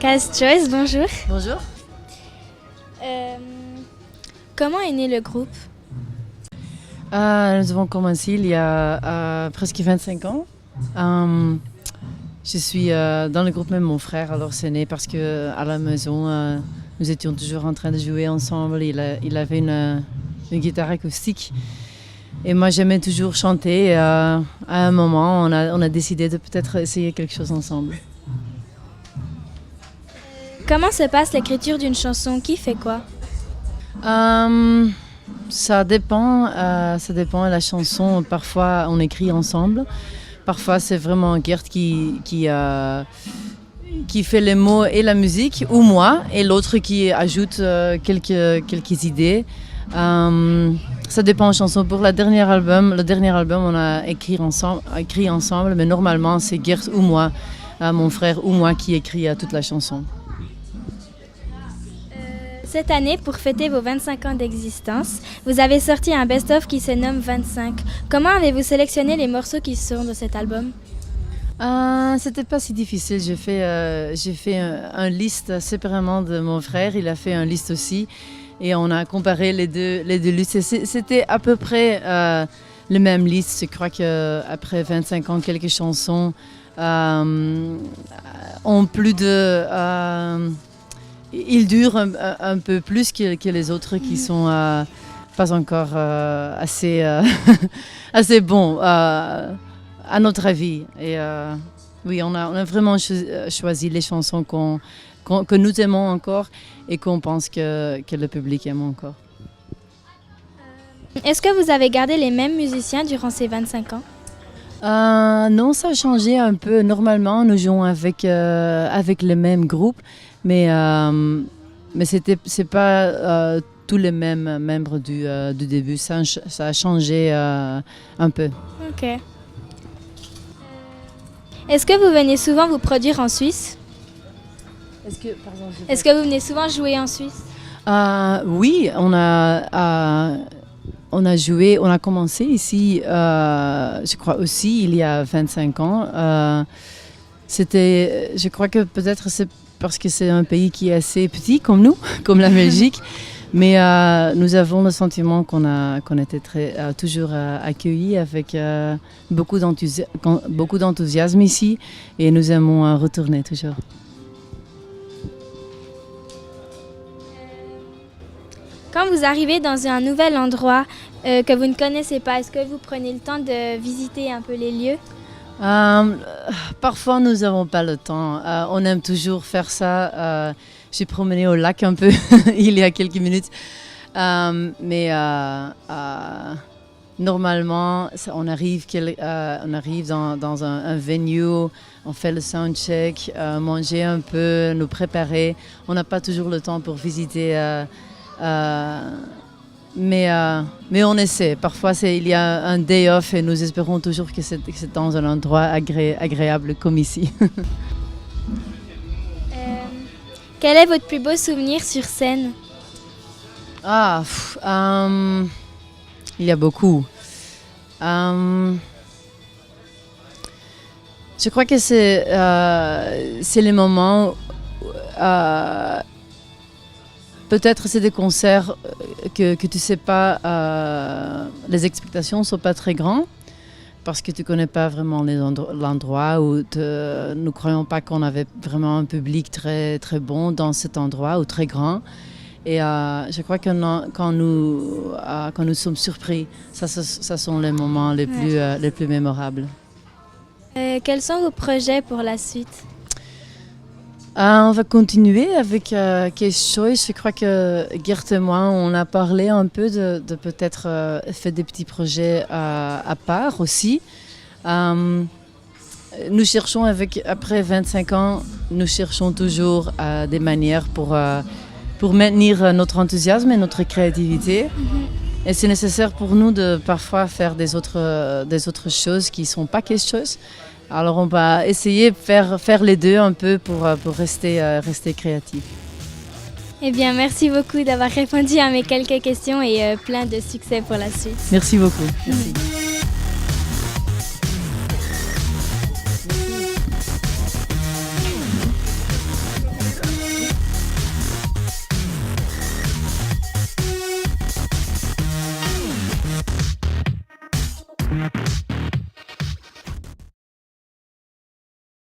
Cast Choice, bonjour. Bonjour. Comment est né le groupe? Nous avons commencé il y a presque 25 ans. Je suis dans le groupe même mon frère, alors c'est né parce qu'à la maison, nous étions toujours en train de jouer ensemble. Il avait une guitare acoustique et moi j'aimais toujours chanter. Et, à un moment, on a décidé de peut-être essayer quelque chose ensemble. Comment se passe l'écriture d'une chanson? Qui fait quoi? Ça dépend de la chanson. Parfois, on écrit ensemble. Parfois, c'est vraiment Gert qui fait les mots et la musique, ou moi, et l'autre qui ajoute quelques idées. Ça dépend de la chanson. Pour le dernier album, on a écrit ensemble, mais normalement, c'est Gert ou moi, mon frère ou moi, qui écrit toute la chanson. Cette année, pour fêter vos 25 ans d'existence, vous avez sorti un best-of qui se nomme 25. Comment avez-vous sélectionné les morceaux qui seront dans cet album? C'était pas si difficile. J'ai fait un liste séparément de mon frère. Il a fait un liste aussi. Et on a comparé les deux listes. C'était à peu près le même liste. Je crois qu'après 25 ans, quelques chansons ont plus de... Ils durent un peu plus que les autres qui sont pas encore assez, assez bons, à notre avis. Et oui, on a vraiment choisi les chansons que nous aimons encore et qu'on pense que le public aime encore. Est-ce que vous avez gardé les mêmes musiciens durant ces 25 ans? Non, ça a changé un peu. Normalement, nous jouons avec le même groupe, mais c'est pas tous les mêmes membres du début. Ça a changé un peu. Ok. Est-ce que vous venez souvent vous produire en Suisse? Est-ce que vous venez souvent jouer en Suisse? Oui, on a joué, on a commencé ici, je crois aussi, il y a 25 ans. Je crois que peut-être c'est parce que c'est un pays qui est assez petit comme nous, comme la Belgique. Mais nous avons le sentiment qu'on était toujours accueillis avec beaucoup d'enthousiasme ici. Et nous aimons retourner toujours. Quand vous arrivez dans un nouvel endroit que vous ne connaissez pas, est-ce que vous prenez le temps de visiter un peu les lieux? Parfois, nous n'avons pas le temps. On aime toujours faire ça. J'ai promené au lac un peu il y a quelques minutes. Mais normalement, on arrive dans un venue, on fait le soundcheck, manger un peu, nous préparer. On n'a pas toujours le temps pour visiter. Mais on essaie. Parfois, il y a un day off et nous espérons toujours que c'est dans un endroit agréable comme ici. Quel est votre plus beau souvenir sur scène? Il y a beaucoup. Je crois que c'est les moments... Peut-être c'est des concerts que tu sais pas, les expectations ne sont pas très grandes parce que tu ne connais pas vraiment l'endroit où nous ne croyons pas qu'on avait vraiment un public très, très bon dans cet endroit ou très grand. Et je crois que quand nous sommes surpris, ça sont les moments les plus mémorables. Quels sont vos projets pour la suite? On va continuer avec Cast Choice. Je crois que Gert et moi, on a parlé un peu de peut-être faire des petits projets à part aussi. Nous cherchons après 25 ans, nous cherchons toujours des manières pour maintenir notre enthousiasme et notre créativité. Mm-hmm. Et c'est nécessaire pour nous de parfois faire des autres choses qui ne sont pas Cast Choice. Alors on va essayer de faire les deux un peu pour rester créatif. Eh bien, merci beaucoup d'avoir répondu à mes quelques questions et plein de succès pour la suite. Merci beaucoup. Merci.